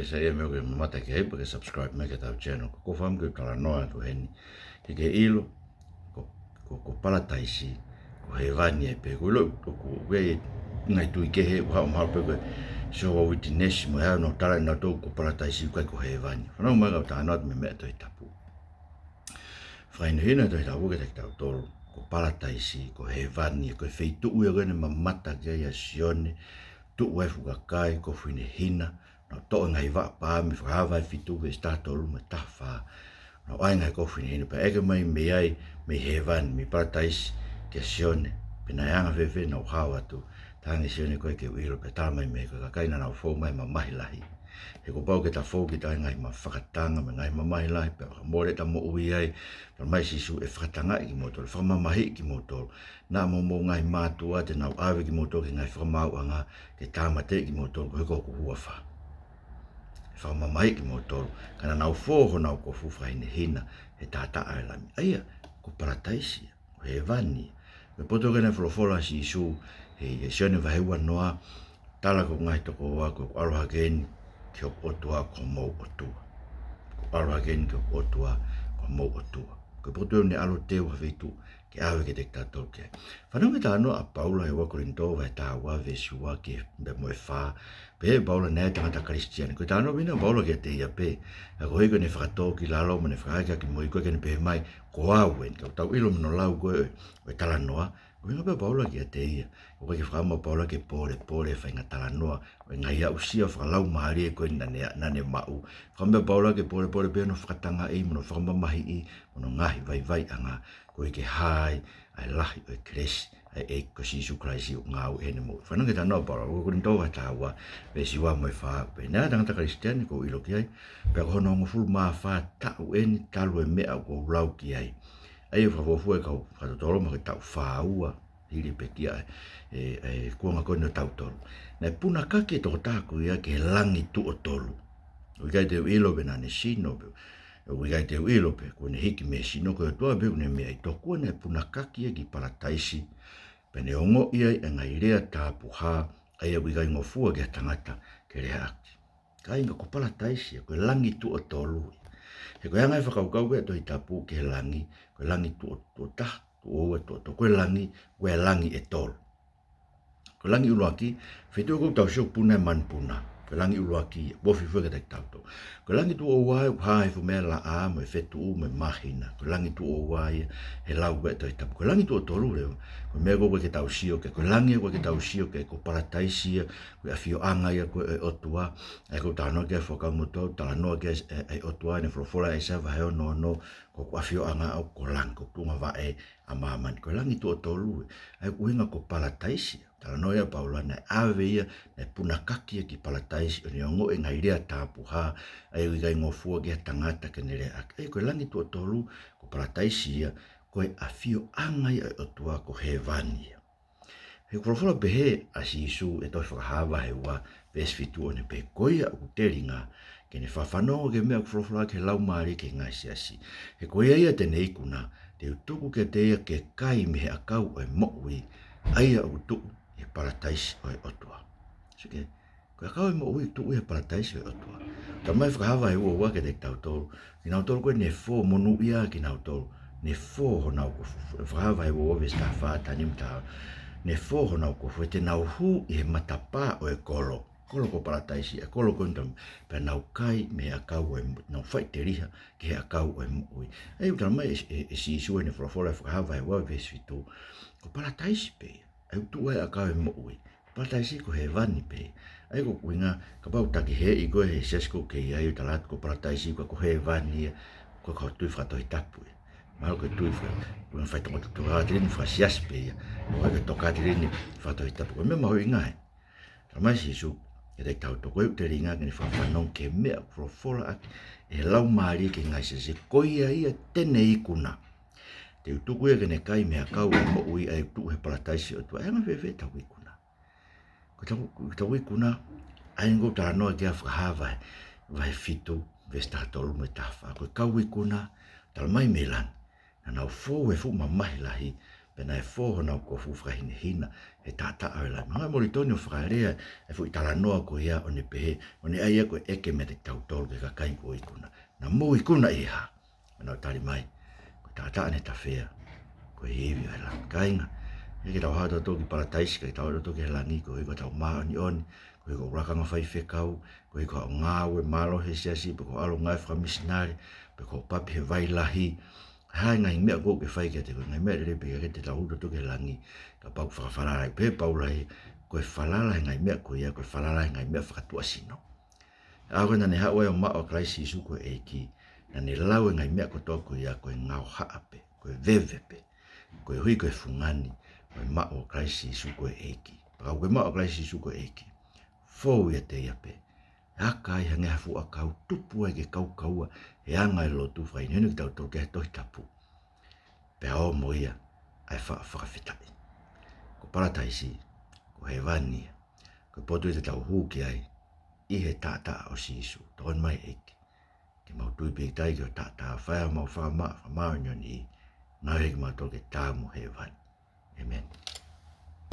ke sa ia me ke mata ke aipe ke subscribe me ke tau channel ko fam ke tala noa tu heni ke ilo ko Palataisi ko Hevani aipe ko lo ko we ngai tu ke he ha ma pe ko so wa witness mo ha no tala na to ko Palataisi ko Hevani no ma ga ta not me me to tapu fain hina to tapu ke tau tolo ko Palataisi ko Hevani ko feitu u ga ne mamata ke ya sione tu we fu ka kai ko fine hina no to ngai va pa mi fa va fitu ve sta tolo me ta fa no ai ngai ko fine hina pa e ke mai me ai me Hevani mi Palataisi ke sione pina yanga fe no hawa tu tangi sione ko ke wilo pe ta mai me ko kai na na fo mai ma mai lahi e ko pau ke ta fo ki ta ngai ma whakatanga me ngai ma mai lahi pe mo le ta mo ui ai pa mai si su e whakatanga i motor fa ma mai ki motor na mo ngai ma tu ate na ave ki motor ki ngai fa ma anga ke ta mate ki motor ko hua fa ma mai ki motor kana na fo ho na ko fu fa hina e ta ai la ai ko Palataisi ko Hevani me poto ke na folofola si su e sione vai ua noa tala ko ngai to ko wa ko aloha gen ki o tua ko mo o tua ko aloha gen ki o tua ko mo o tua ko poto ne alo te wa vetu ke ave ke tekta to ke whanau me ta no a Paula e wa korinto vai ta wa ve sua ke be mo e fa pe Paula ne tanga ta Christian ko ta no bina Paula ke te ia pe ko hiko ne whakato ki lalo mo ne whakaika ki mo i koe ke ne pe mai ko awen ko tau ilo mino lau koe o tala noa ko hinga pe Paula ki a te ia ko ke whakama Paula ke pole whainga tala noa o ngai au sia whakalau maari e koe nane mau whakama Paula ke pole pe no whakatanga i mo no whakama mahi i mo no ngahi vai anga ko ke hai ai lahi o kresi ai ko Jesu Christ o ngau ene mo whanau ke ta noa Paula ko rinto wa tawa pe siwa mo e wha pe nea tangata Christian ko ilo ki ai pe ko hono ngofulu maa wha tau eni talu e mea ko ulau ki ai ai whafofu e kau whatotoro ma ke tau whaua hiri pe kia e kuanga koe no tau tolu na puna kake toko tāku ia ke langi tu o tolu uikai te uilo pe nane sino pe uikai te uilo pe kone hiki me sino koe tua pe une mea i tokua na puna kake ia ki Palataisi pe ne ongo ia e ngai rea tāpu ha ai uikai ngofua ke tangata ke rea akti ka inga ko Palataisi koe langi tu o tolu he koe angai whakaukau ke to i tapu ke langi tu o ta o to koe langi e tolu ko langi uloaki fetu ko tau sio puna man puna ko langi uloaki bo fi fuga tek tau ko langi tu o wai ha fu me la a me fetu me mahina ko langi tu o wai he lau ke to tapu ko langi tu o tolu le ko me go ke tau sio ke ko langi ko ke tau sio ke ko Palataisi ko afio anga ia ko o tua e ko tano ke foka mo to tala no ke e o tua ne frofola e sa va no ko afio anga o ko lango tunga va e ama man ko langi tu o tolu ai ko inga ko Palataisi tala noia Paula na ave ia na puna kaki ki Palataisi o ni ongo e ngai rea tāpu ha ai uigai ngofua ki tangata ke nere ai koe langi tu o tolu ko Palataisi ia koe afio angai o tua ko Hevani ia he kurofola pehe a si isu e toi whakahawa he ua ves fitu o ne pe koia o kuteringa ke ne whawhanongo ke mea kurofola ke lau maari ke ngai siasi he koia ia te neikuna te utuku ke te ia ke kai me he akau o e mo'ui aia o utuku e Palataisi o e otua. Sike, ko akau e mo ui tu e Palataisi o e otua. Ta mai whakahawa e ua wake te tau tolu. Ki nau tolu koe ne fō monu ia ki nau tolu. Ne fō ho nau ko whakahawa e ua wes ta whāta ni mta. Ne fō ho nau ko fwe te nau hu i he matapā o e kolo. Kolo ko Palataisi e kolo kontam. Pe nau kai me akau o e nau whai te riha ki he akau o e mo ui. Ei utara mai e si isua ne whakahawa e whakahawa e ua wes fitu. Ko Palataisi pe ai tu ai akau e mo ui Palataisi ko Hevani pe ai ko kuinga ka pau taki he i ko he sesko ke ai talat ko Palataisi ko Hevani ko tu fra to tapu mal ko tu fra ko fa to radin fra sias pe ko ke to kadrin fra to tapu ko me mo inga mai si su e te tau to ko te ringa ke fa non ke me pro fola e lau mari ke ngai se ko ia tene ikuna te utuku e kene kai mea kau e mo ui ai tu he Palataisi o tua. E nga fewe tau ikuna. Ko tau ikuna, ai ngau tala noa kia whakahawa vai fitu, vesta tolu me tawha. Ko kau ikuna, tala mai me lang. Na nau fōu e fu mamahi lahi, pena e fōho na ko fufra hina e tata o la mga moli toni o whakaarea e fu i tala noa ko ia o ne pehe o ne aia ko eke me te tautolu ke kakai ko ikuna na mo ikuna i ha na o tali mai ko tata ane ta whea ko hivi o la kainga e ke tau hata toki Palataisi ka tau hata toki he langi ko iko tau maa ni oni ko iko rakanga whai whekau ko iko au ngāwe malo he siasi pe ko alo ngai whamisinari pe ko papi he vai lahi hai ngai mea ko ke whai kia te ko ngai mea repe ke te tau hata toki he langi ka pau whakawharara i pe paulai ko e whalala ngai mea ko ia ko e whalala ngai mea whakatua sino Ako na ne hawa o maa o Kraisi Isu ko e ki na ne lau ngai mea ko toko ia ko e ngau haape ko e vevepe ko e hui ko e fungani ko e maa o Kraisi Isu ko e ki pa ko e maa o Kraisi Isu ko e ki fōu ia te ia pe aka i hange hafu a kau tupu ai ke kau kaua e anga i lotu whai nenu ki tau toke he tohi tapu pe ao mo ia ai whakawhitai ko Palataisi ko Hevani ko potu i te tau huki ai I he tata o sisu, ton mai eke. Ke mau tui pe tai ki o tata, whaia mau whakamau nyoni I, ngā heki mau toke tāmu he vani. Amen.